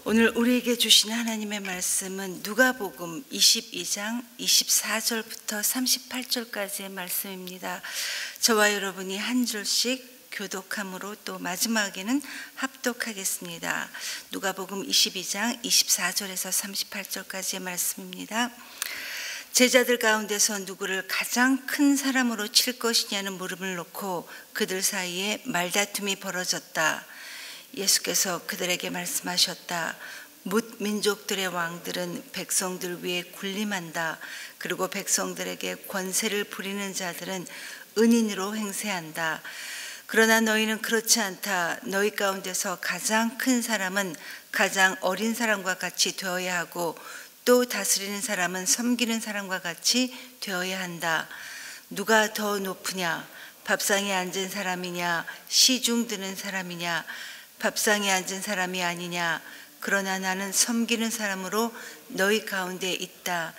오늘 우리에게 주신 하나님의 말씀은 누가복음 22장 24절부터 38절까지의 말씀입니다. 저와 여러분이 한 줄씩 교독함으로 또 마지막에는 합독하겠습니다. 누가복음 22장 24절에서 38절까지의 말씀입니다. 제자들 가운데서 누구를 가장 큰 사람으로 칠 것이냐는 물음을 놓고 그들 사이에 말다툼이 벌어졌다. 예수께서 그들에게 말씀하셨다. 뭇 민족들의 왕들은 백성들 위에 군림한다. 그리고 백성들에게 권세를 부리는 자들은 은인으로 행세한다. 그러나 너희는 그렇지 않다. 너희 가운데서 가장 큰 사람은 가장 어린 사람과 같이 되어야 하고 또 다스리는 사람은 섬기는 사람과 같이 되어야 한다. 누가 더 높으냐? 밥상에 앉은 사람이냐? 시중 드는 사람이냐? 밥상에 앉은 사람이 아니냐. 그러나 나는 섬기는 사람으로 너희 가운데 있다.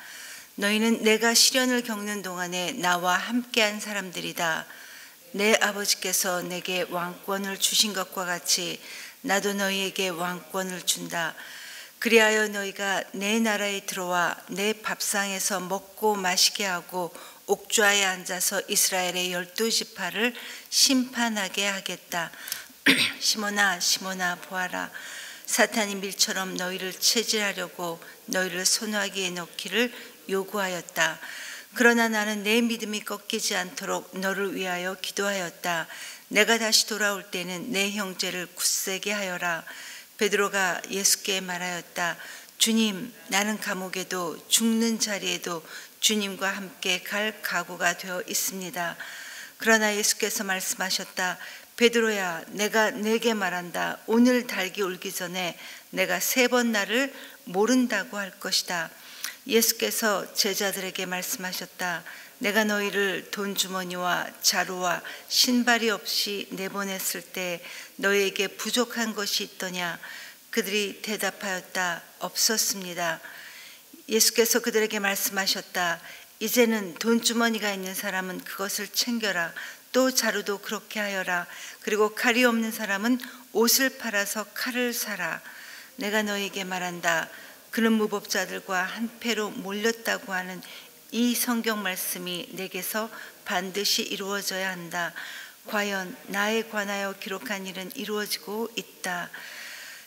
너희는 내가 시련을 겪는 동안에 나와 함께한 사람들이다. 내 아버지께서 내게 왕권을 주신 것과 같이 나도 너희에게 왕권을 준다. 그리하여 너희가 내 나라에 들어와 내 밥상에서 먹고 마시게 하고 옥좌에 앉아서 이스라엘의 12지파를 심판하게 하겠다. 시몬아 시몬아 보아라. 사탄이 밀처럼 너희를 체질하려고 너희를 손아귀에 넣기를 요구하였다. 그러나 나는 내 믿음이 꺾이지 않도록 너를 위하여 기도하였다. 내가 다시 돌아올 때는 내 형제를 굳세게 하여라. 베드로가 예수께 말하였다. 주님, 나는 감옥에도 죽는 자리에도 주님과 함께 갈 각오가 되어 있습니다. 그러나 예수께서 말씀하셨다. 베드로야, 내가 네게 말한다. 오늘 닭이 울기 전에 내가 3번 나를 모른다고 할 것이다. 예수께서 제자들에게 말씀하셨다. 내가 너희를 돈주머니와 자루와 신발이 없이 내보냈을 때 너희에게 부족한 것이 있더냐? 그들이 대답하였다. 없었습니다. 예수께서 그들에게 말씀하셨다. 이제는 돈주머니가 있는 사람은 그것을 챙겨라. 또 자루도 그렇게 하여라. 그리고 칼이 없는 사람은 옷을 팔아서 칼을 사라. 내가 너희에게 말한다. 그는 무법자들과 한패로 몰렸다고 하는 이 성경 말씀이 내게서 반드시 이루어져야 한다. 과연 나에 관하여 기록한 일은 이루어지고 있다.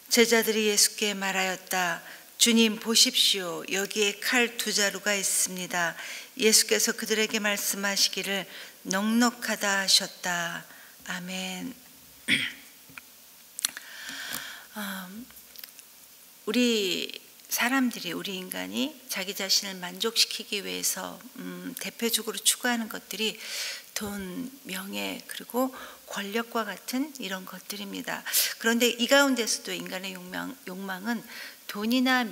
제자들이 예수께 말하였다. 주님 보십시오. 여기에 칼 2자루가 있습니다. 예수께서 그들에게 말씀하시기를 넉넉하다 하셨다. 아멘. 우리 사람들이, 우리 인간이 자기 자신을 만족시키기 위해서 대표적으로 추구하는 것들이 돈, 명예, 그리고 권력과 같은 이런 것들입니다. 그런데 이 가운데서도 인간의 욕망은 돈이나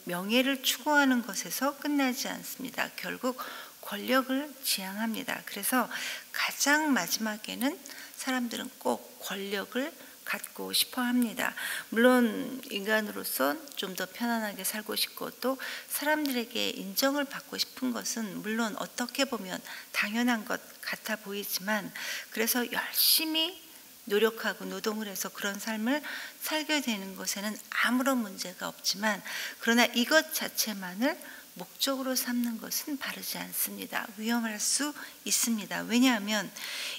명예를 추구하는 것에서 끝나지 않습니다. 결국 권력을 지향합니다. 그래서 가장 마지막에는 사람들은 꼭 권력을 갖고 싶어 합니다. 물론 인간으로서 좀 더 편안하게 살고 싶고 또 사람들에게 인정을 받고 싶은 것은 물론 어떻게 보면 당연한 것 같아 보이지만, 그래서 열심히 노력하고 노동을 해서 그런 삶을 살게 되는 것에는 아무런 문제가 없지만, 그러나 이것 자체만을 목적으로 삼는 것은 바르지 않습니다. 위험할 수 있습니다. 왜냐하면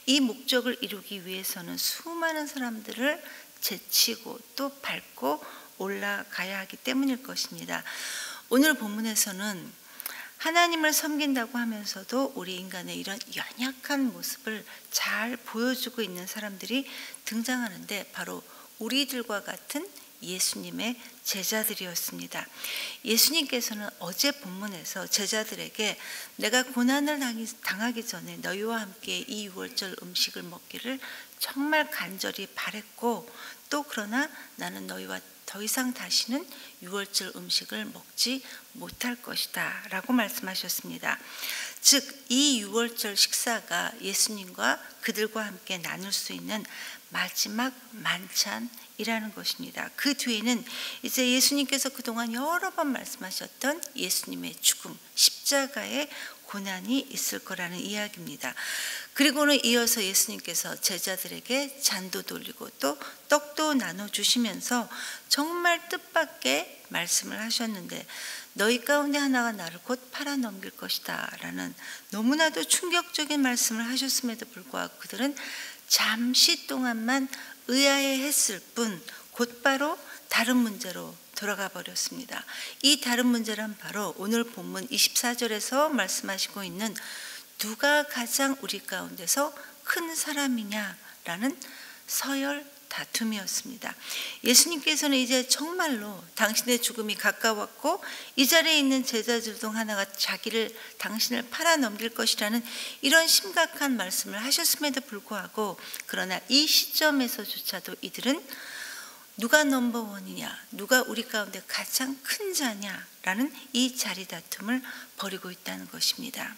이 목적을 이루기 위해서는 수많은 사람들을 제치고 또 밟고 올라가야 하기 때문일 것입니다. 오늘 본문에서는 하나님을 섬긴다고 하면서도 우리 인간의 이런 연약한 모습을 잘 보여주고 있는 사람들이 등장하는데 바로 우리들과 같은 예수님의 제자들이었습니다. 예수님께서는 어제 본문에서 제자들에게 내가 고난을 당하기 전에 너희와 함께 이 유월절 음식을 먹기를 정말 간절히 바랬고, 또 그러나 나는 너희와 더 이상 다시는 유월절 음식을 먹지 못할 것이다 라고 말씀하셨습니다. 즉 이 유월절 식사가 예수님과 그들과 함께 나눌 수 있는 마지막 만찬이라는 것입니다. 그 뒤에는 이제 예수님께서 그동안 여러 번 말씀하셨던 예수님의 죽음, 십자가의 고난이 있을 거라는 이야기입니다. 그리고는 이어서 예수님께서 제자들에게 잔도 돌리고 또 떡도 나눠주시면서 정말 뜻밖의 말씀을 하셨는데 너희 가운데 하나가 나를 곧 팔아넘길 것이다 라는 너무나도 충격적인 말씀을 하셨음에도 불구하고 그들은 잠시 동안만 의아해했을 뿐 곧바로 다른 문제로 돌아가 버렸습니다. 이 다른 문제란 바로 오늘 본문 24절에서 말씀하시고 있는 누가 가장 우리 가운데서 큰 사람이냐라는 서열 다툼이었습니다. 예수님께서는 이제 정말로 당신의 죽음이 가까웠고 이 자리에 있는 제자들 중 하나가 당신을 팔아넘길 것이라는 이런 심각한 말씀을 하셨음에도 불구하고 그러나 이 시점에서조차도 이들은 누가 넘버원이냐, 누가 우리 가운데 가장 큰 자냐라는 이 자리 다툼을 벌이고 있다는 것입니다.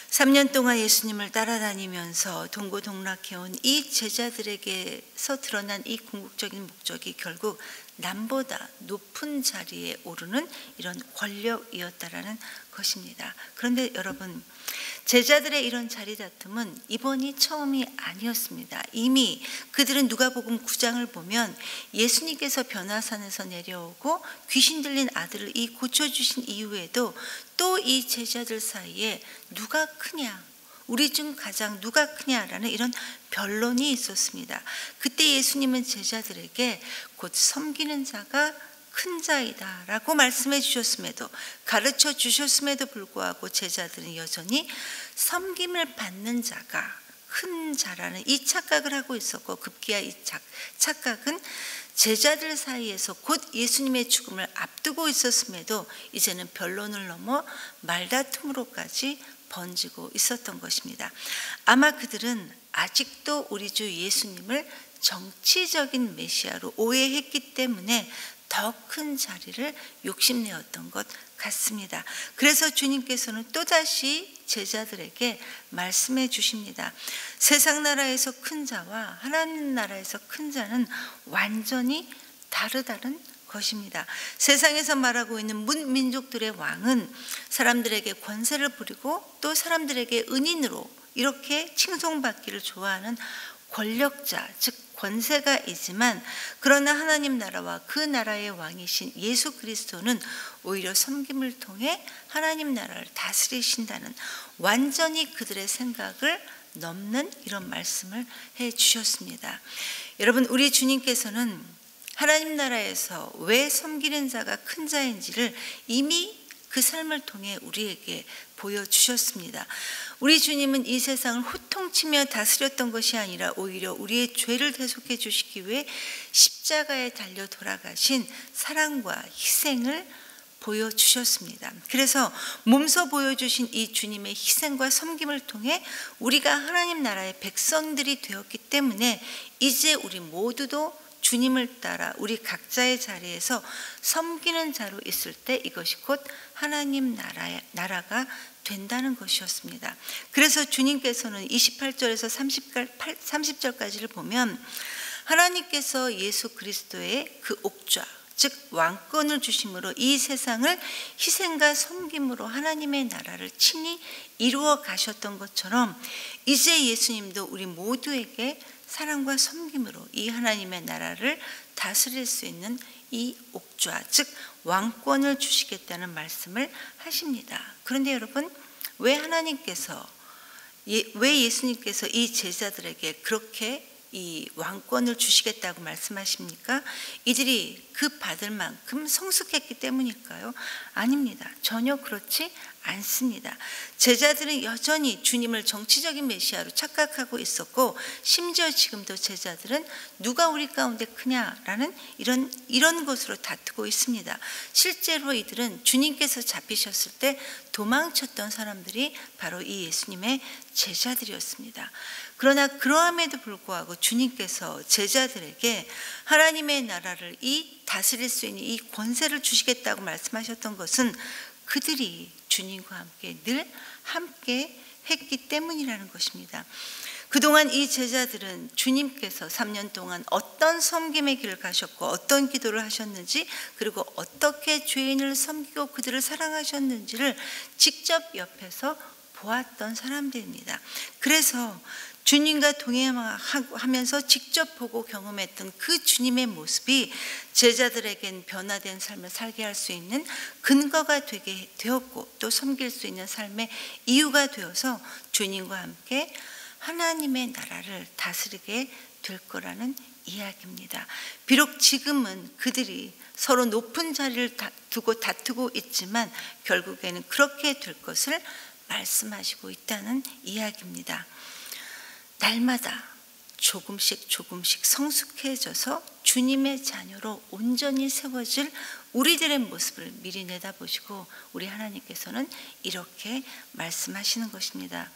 3년 동안 예수님을 따라다니면서 동고동락해온 이 제자들에게서 드러난 이 궁극적인 목적이 결국 남보다 높은 자리에 오르는 이런 권력이었다라는 것입니다. 그런데 여러분, 제자들의 이런 자리 다툼은 이번이 처음이 아니었습니다. 이미 그들은 누가복음 9장을 보면 예수님께서 변화산에서 내려오고 귀신 들린 아들을 고쳐주신 이후에도 또 이 제자들 사이에 누가 크냐, 우리 중 가장 누가 크냐라는 이런 변론이 있었습니다. 그때 예수님은 제자들에게 곧 섬기는 자가 큰 자이다 라고 말씀해 주셨음에도 가르쳐 주셨음에도 불구하고 제자들은 여전히 섬김을 받는 자가 큰 자라는 이 착각을 하고 있었고 급기야 이 착각은 제자들 사이에서 곧 예수님의 죽음을 앞두고 있었음에도 이제는 변론을 넘어 말다툼으로까지 번지고 있었던 것입니다. 아마 그들은 아직도 우리 주 예수님을 정치적인 메시아로 오해했기 때문에 더 큰 자리를 욕심내었던 것 같습니다. 그래서 주님께서는 또다시 제자들에게 말씀해 주십니다. 세상 나라에서 큰 자와 하나님 나라에서 큰 자는 완전히 다르다는 것입니다. 세상에서 말하고 있는 문민족들의 왕은 사람들에게 권세를 부리고 또 사람들에게 은인으로 이렇게 칭송받기를 좋아하는 권력자, 즉 권세가 있지만 그러나 하나님 나라와 그 나라의 왕이신 예수 그리스도는 오히려 섬김을 통해 하나님 나라를 다스리신다는 완전히 그들의 생각을 넘는 이런 말씀을 해 주셨습니다. 여러분, 우리 주님께서는 하나님 나라에서 왜 섬기는 자가 큰 자인지를 이미 그 삶을 통해 우리에게 보여주셨습니다. 우리 주님은 이 세상을 호통치며 다스렸던 것이 아니라 오히려 우리의 죄를 대속해 주시기 위해 십자가에 달려 돌아가신 사랑과 희생을 보여주셨습니다. 그래서 몸소 보여주신 이 주님의 희생과 섬김을 통해 우리가 하나님 나라의 백성들이 되었기 때문에 이제 우리 모두도 주님을 따라 우리 각자의 자리에서 섬기는 자로 있을 때 이것이 곧 하나님 나라가 된다는 것이었습니다. 그래서 주님께서는 28절에서 30절까지를 보면 하나님께서 예수 그리스도의 그 옥좌 즉 왕권을 주심으로 이 세상을 희생과 섬김으로 하나님의 나라를 친히 이루어 가셨던 것처럼 이제 예수님도 우리 모두에게 사랑과 섬김으로 이 하나님의 나라를 다스릴 수 있는 이 옥좌 즉 왕권을 주시겠다는 말씀을 하십니다. 그런데 여러분, 왜 예수님께서 이 제자들에게 그렇게 이 왕권을 주시겠다고 말씀하십니까? 이들이 그 받을 만큼 성숙했기 때문일까요? 아닙니다. 전혀 그렇지 않습니다. 제자들은 여전히 주님을 정치적인 메시아로 착각하고 있었고 심지어 지금도 제자들은 누가 우리 가운데 크냐라는 이런 것으로 다투고 있습니다. 실제로 이들은 주님께서 잡히셨을 때 도망쳤던 사람들이 바로 이 예수님의 제자들이었습니다. 그러나 그러함에도 불구하고 주님께서 제자들에게 하나님의 나라를 다스릴 수 있는 이 권세를 주시겠다고 말씀하셨던 것은 그들이 주님과 함께 늘 함께 했기 때문이라는 것입니다. 그동안 이 제자들은 주님께서 3년 동안 어떤 섬김의 길을 가셨고 어떤 기도를 하셨는지, 그리고 어떻게 죄인을 섬기고 그들을 사랑하셨는지를 직접 옆에서 보았던 사람들입니다. 그래서 주님과 동행하면서 직접 보고 경험했던 그 주님의 모습이 제자들에겐 변화된 삶을 살게 할 수 있는 근거가 되게 되었고, 또 섬길 수 있는 삶의 이유가 되어서 주님과 함께 하나님의 나라를 다스리게 될 거라는 이야기입니다. 비록 지금은 그들이 서로 높은 자리를 두고 다투고 있지만 결국에는 그렇게 될 것을 말씀하시고 있다는 이야기입니다. 날마다 조금씩 성숙해져서 주님의 자녀로 온전히 세워질 우리들의 모습을 미리 내다보시고 우리 하나님께서는 이렇게 말씀하시는 것입니다.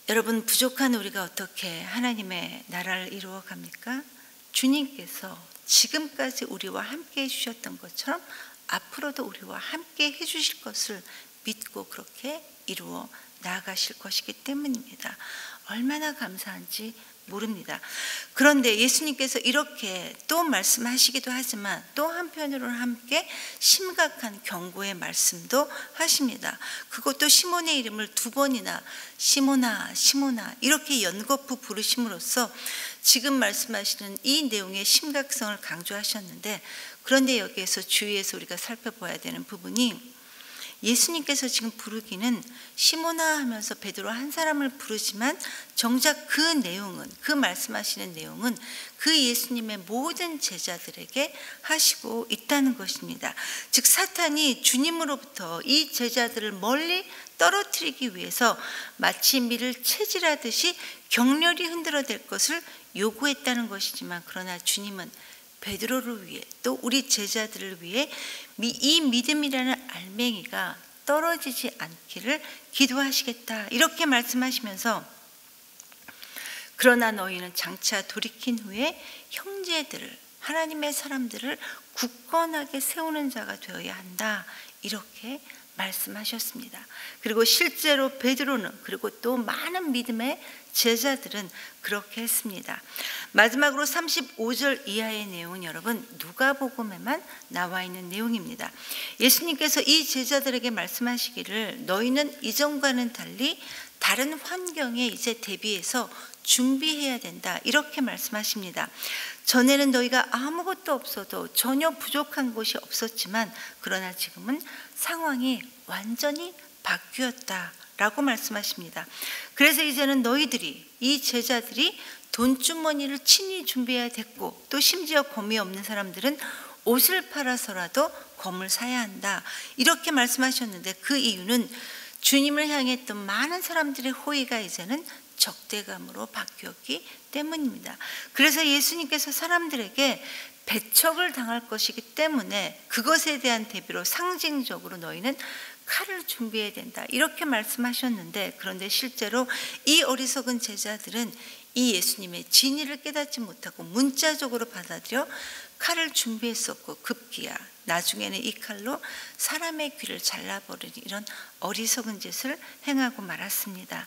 여러분, 부족한 우리가 어떻게 하나님의 나라를 이루어 갑니까? 주님께서 지금까지 우리와 함께 해주셨던 것처럼 앞으로도 우리와 함께 해주실 것을 믿고 그렇게 이루어 나아가실 것이기 때문입니다. 얼마나 감사한지 모릅니다. 그런데 예수님께서 이렇게 또 말씀하시기도 하지만 또 한편으로는 함께 심각한 경고의 말씀도 하십니다. 그것도 시몬의 이름을 2번이나 시몬아 시몬아 이렇게 연거푸 부르심으로써 지금 말씀하시는 이 내용의 심각성을 강조하셨는데, 그런데 여기에서 주의해서 우리가 살펴봐야 되는 부분이, 예수님께서 지금 부르기는 시몬아 하면서 베드로 한 사람을 부르지만 정작 그 내용은, 그 말씀하시는 내용은 그 예수님의 모든 제자들에게 하시고 있다는 것입니다. 즉 사탄이 주님으로부터 이 제자들을 멀리 떨어뜨리기 위해서 마치 밀을 채질하듯이 격렬히 흔들어댈 것을 요구했다는 것이지만, 그러나 주님은 베드로를 위해 또 우리 제자들을 위해 이 믿음이라는 알맹이가 떨어지지 않기를 기도하시겠다 이렇게 말씀하시면서, 그러나 너희는 장차 돌이킨 후에 형제들을, 하나님의 사람들을 굳건하게 세우는 자가 되어야 한다 이렇게 말씀하셨습니다. 그리고 실제로 베드로는, 그리고 또 많은 믿음의 제자들은 그렇게 했습니다. 마지막으로 35절 이하의 내용은 여러분 누가복음에만 나와 있는 내용입니다. 예수님께서 이 제자들에게 말씀하시기를 너희는 이전과는 달리 다른 환경에 이제 대비해서 준비해야 된다 이렇게 말씀하십니다. 전에는 너희가 아무것도 없어도 전혀 부족한 곳이 없었지만 그러나 지금은 상황이 완전히 바뀌었다라고 말씀하십니다. 그래서 이제는 너희들이, 이 제자들이 돈주머니를 친히 준비해야 됐고, 또 심지어 검이 없는 사람들은 옷을 팔아서라도 검을 사야 한다 이렇게 말씀하셨는데, 그 이유는 주님을 향했던 많은 사람들의 호의가 이제는 적대감으로 바뀌었기 때문입니다. 그래서 예수님께서 사람들에게 배척을 당할 것이기 때문에 그것에 대한 대비로 상징적으로 너희는 칼을 준비해야 된다 이렇게 말씀하셨는데, 그런데 실제로 이 어리석은 제자들은 이 예수님의 진의를 깨닫지 못하고 문자적으로 받아들여 칼을 준비했었고, 급기야 나중에는 이 칼로 사람의 귀를 잘라버리는 이런 어리석은 짓을 행하고 말았습니다.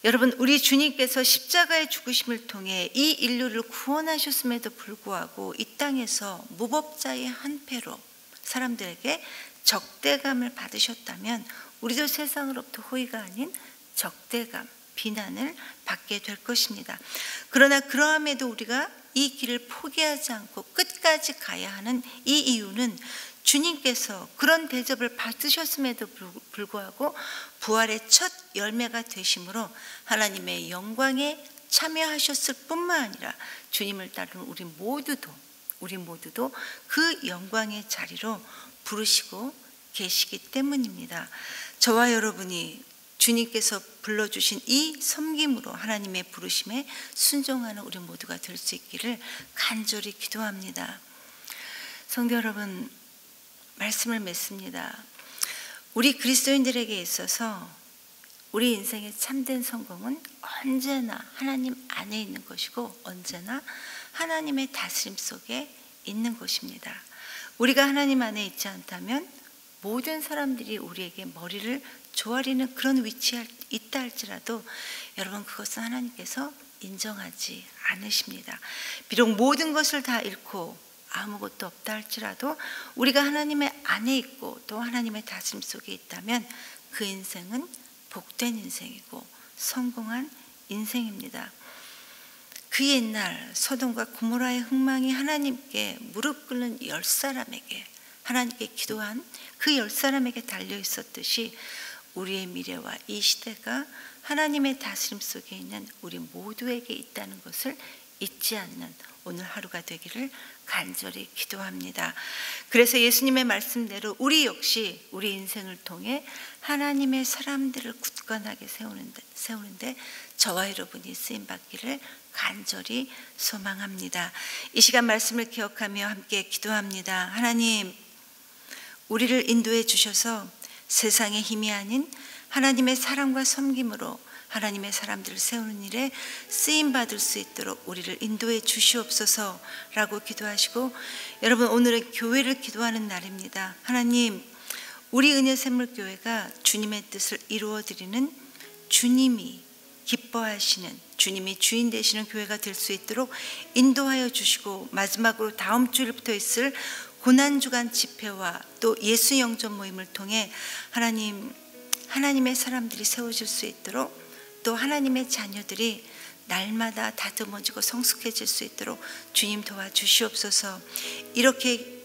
여러분, 우리 주님께서 십자가의 죽으심을 통해 이 인류를 구원하셨음에도 불구하고 이 땅에서 무법자의 한 패로 사람들에게 적대감을 받으셨다면 우리도 세상으로부터 호의가 아닌 적대감, 비난을 받게 될 것입니다. 그러나 그러함에도 우리가 이 길을 포기하지 않고 끝까지 가야 하는 이 이유는 주님께서 그런 대접을 받으셨음에도 불구하고 부활의 첫 열매가 되심으로 하나님의 영광에 참여하셨을 뿐만 아니라 주님을 따르는 우리 모두도 그 영광의 자리로 부르시고 계시기 때문입니다. 저와 여러분이 주님께서 불러주신 이 섬김으로 하나님의 부르심에 순종하는 우리 모두가 될 수 있기를 간절히 기도합니다. 성도 여러분, 말씀을 맺습니다. 우리 그리스도인들에게 있어서 우리 인생의 참된 성공은 언제나 하나님 안에 있는 것이고 언제나 하나님의 다스림 속에 있는 것입니다. 우리가 하나님 안에 있지 않다면 모든 사람들이 우리에게 머리를 조아리는 그런 위치에 있다 할지라도 여러분, 그것은 하나님께서 인정하지 않으십니다. 비록 모든 것을 다 잃고 아무것도 없다 할지라도 우리가 하나님의 안에 있고 또 하나님의 다스림 속에 있다면 그 인생은 복된 인생이고 성공한 인생입니다. 그 옛날 소돔과 고모라의 흥망이 하나님께 무릎 꿇는 10사람에게, 하나님께 기도한 그 10사람에게 달려 있었듯이 우리의 미래와 이 시대가 하나님의 다스림 속에 있는 우리 모두에게 있다는 것을 잊지 않는 오늘 하루가 되기를 간절히 기도합니다. 그래서 예수님의 말씀대로 우리 역시 우리 인생을 통해 하나님의 사람들을 굳건하게 세우는데 저와 여러분이 쓰임받기를 간절히 소망합니다. 이 시간 말씀을 기억하며 함께 기도합니다. 하나님, 우리를 인도해 주셔서 세상의 힘이 아닌 하나님의 사랑과 섬김으로 하나님의 사람들을 세우는 일에 쓰임받을 수 있도록 우리를 인도해 주시옵소서라고 기도하시고, 여러분, 오늘은 교회를 기도하는 날입니다. 하나님, 우리 은혜샘물교회가 주님의 뜻을 이루어드리는, 주님이 기뻐하시는, 주님이 주인 되시는 교회가 될 수 있도록 인도하여 주시고, 마지막으로 다음 주일부터 있을 고난주간 집회와 또 예수 영접 모임을 통해 하나님의 사람들이 세워질 수 있도록, 또 하나님의 자녀들이 날마다 다듬어지고 성숙해질 수 있도록 주님 도와주시옵소서. 이렇게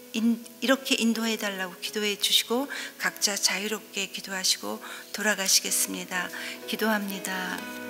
인도해 달라고 기도해 주시고 각자 자유롭게 기도하시고 돌아가시겠습니다. 기도합니다.